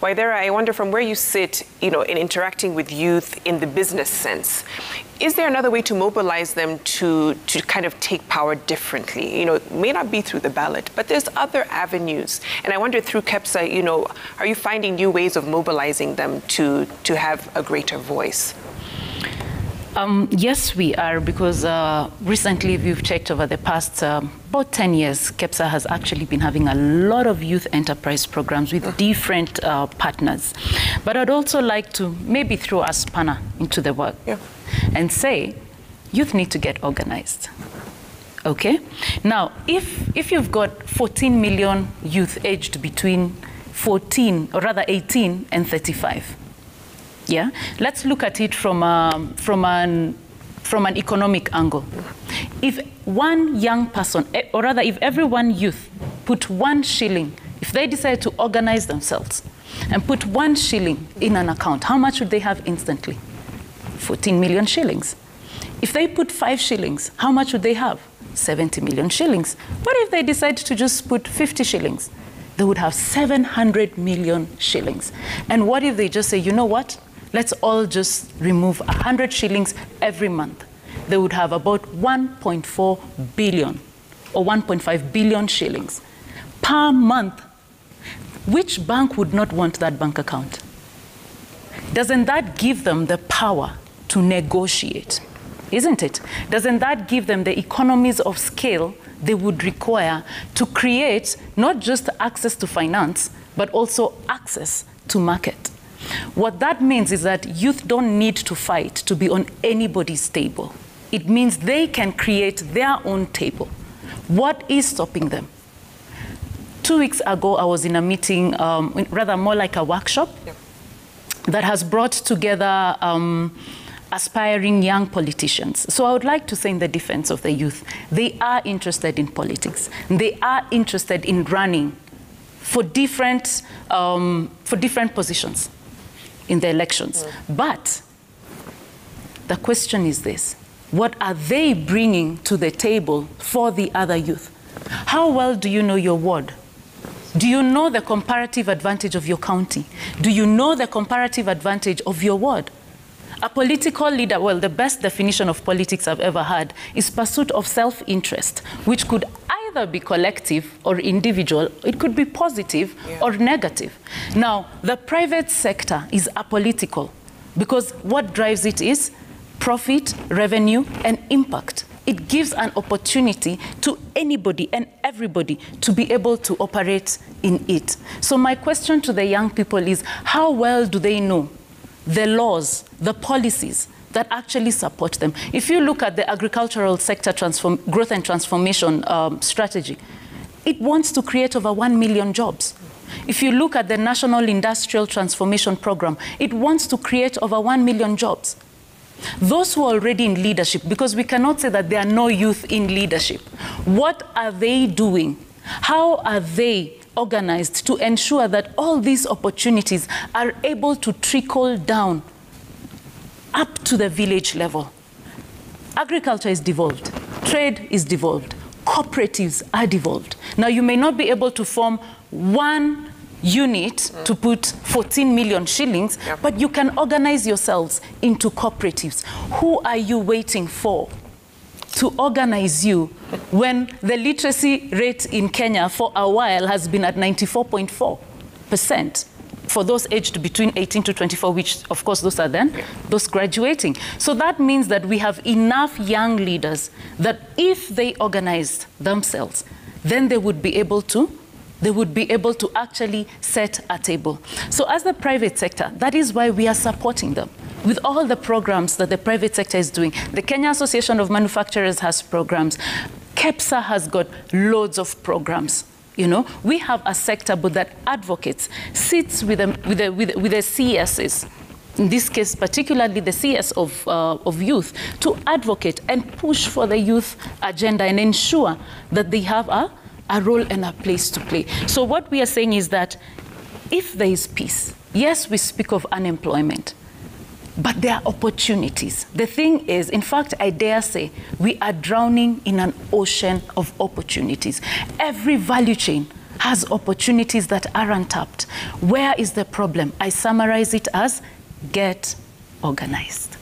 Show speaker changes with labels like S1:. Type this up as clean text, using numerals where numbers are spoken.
S1: Waithera, I wonder from where you sit, in interacting with youth in the business sense, is there another way to mobilize them to kind of take power differently? It may not be through the ballot, but there's other avenues. And I wonder through KEPSA, are you finding new ways of mobilizing them to have a greater voice?
S2: Yes, we are, because recently, if you've checked over the past about 10 years, KEPSA has actually been having a lot of youth enterprise programs with different partners. But I'd also like to maybe throw a spanner into the work and say, youth need to get organized. Okay? Now, if you've got 14 million youth aged between 18 and 35, yeah, let's look at it from an economic angle. If one young person, or rather if every one youth put 1 shilling, if they decide to organize themselves and put 1 shilling in an account, how much would they have instantly? 14 million shillings. If they put 5 shillings, how much would they have? 70 million shillings. What if they decide to just put 50 shillings? They would have 700 million shillings. And what if they just say, you know what? Let's all just remove 100 shillings every month. They would have about 1.4 billion or 1.5 billion shillings per month. Which bank would not want that bank account? Doesn't that give them the power to negotiate? Isn't it? Doesn't that give them the economies of scale they would require to create not just access to finance, but also access to market? What that means is that youth don't need to fight to be on anybody's table. It means they can create their own table. What is stopping them? 2 weeks ago, I was in a meeting, rather more like a workshop, that has brought together aspiring young politicians. So I would like to say in the defense of the youth, they are interested in politics. They are interested in running for different positions in the elections. But the question is this: what are they bringing to the table for the other youth? How well do you know your ward? Do you know the comparative advantage of your county? Do you know the comparative advantage of your ward? A political leader, well, the best definition of politics I've ever had is pursuit of self-interest, which could either be collective or individual. It could be positive or negative. Now, the private sector is apolitical because what drives it is profit, revenue, and impact. It gives an opportunity to anybody and everybody to be able to operate in it. So my question to the young people is, how well do they know the laws, the policies that actually support them? If you look at the agricultural sector growth and transformation strategy, it wants to create over 1 million jobs. If you look at the National Industrial Transformation Program, it wants to create over 1 million jobs. Those who are already in leadership, because we cannot say that there are no youth in leadership, what are they doing? How are they organized to ensure that all these opportunities are able to trickle down up to the village level? Agriculture is devolved, trade is devolved, cooperatives are devolved. Now, you may not be able to form one unit to put 14 million shillings, but you can organize yourselves into cooperatives. Who are you waiting for to organize you when the literacy rate in Kenya for a while has been at 94.4% for those aged between 18 to 24, which of course those are then those graduating. So that means that we have enough young leaders that if they organized themselves, then they would be able to actually set a table. So as the private sector, that is why we are supporting them with all the programs that the private sector is doing. The Kenya Association of Manufacturers has programs. KEPSA has got loads of programs. We have a sector but that advocates, sits with the CSs, in this case particularly the CS of youth, to advocate and push for the youth agenda and ensure that they have a role and a place to play. So what we are saying is that if there is peace, yes, we speak of unemployment, but there are opportunities. The thing is, in fact, I dare say, we are drowning in an ocean of opportunities. Every value chain has opportunities that are untapped. Where is the problem? I summarize it as get organized.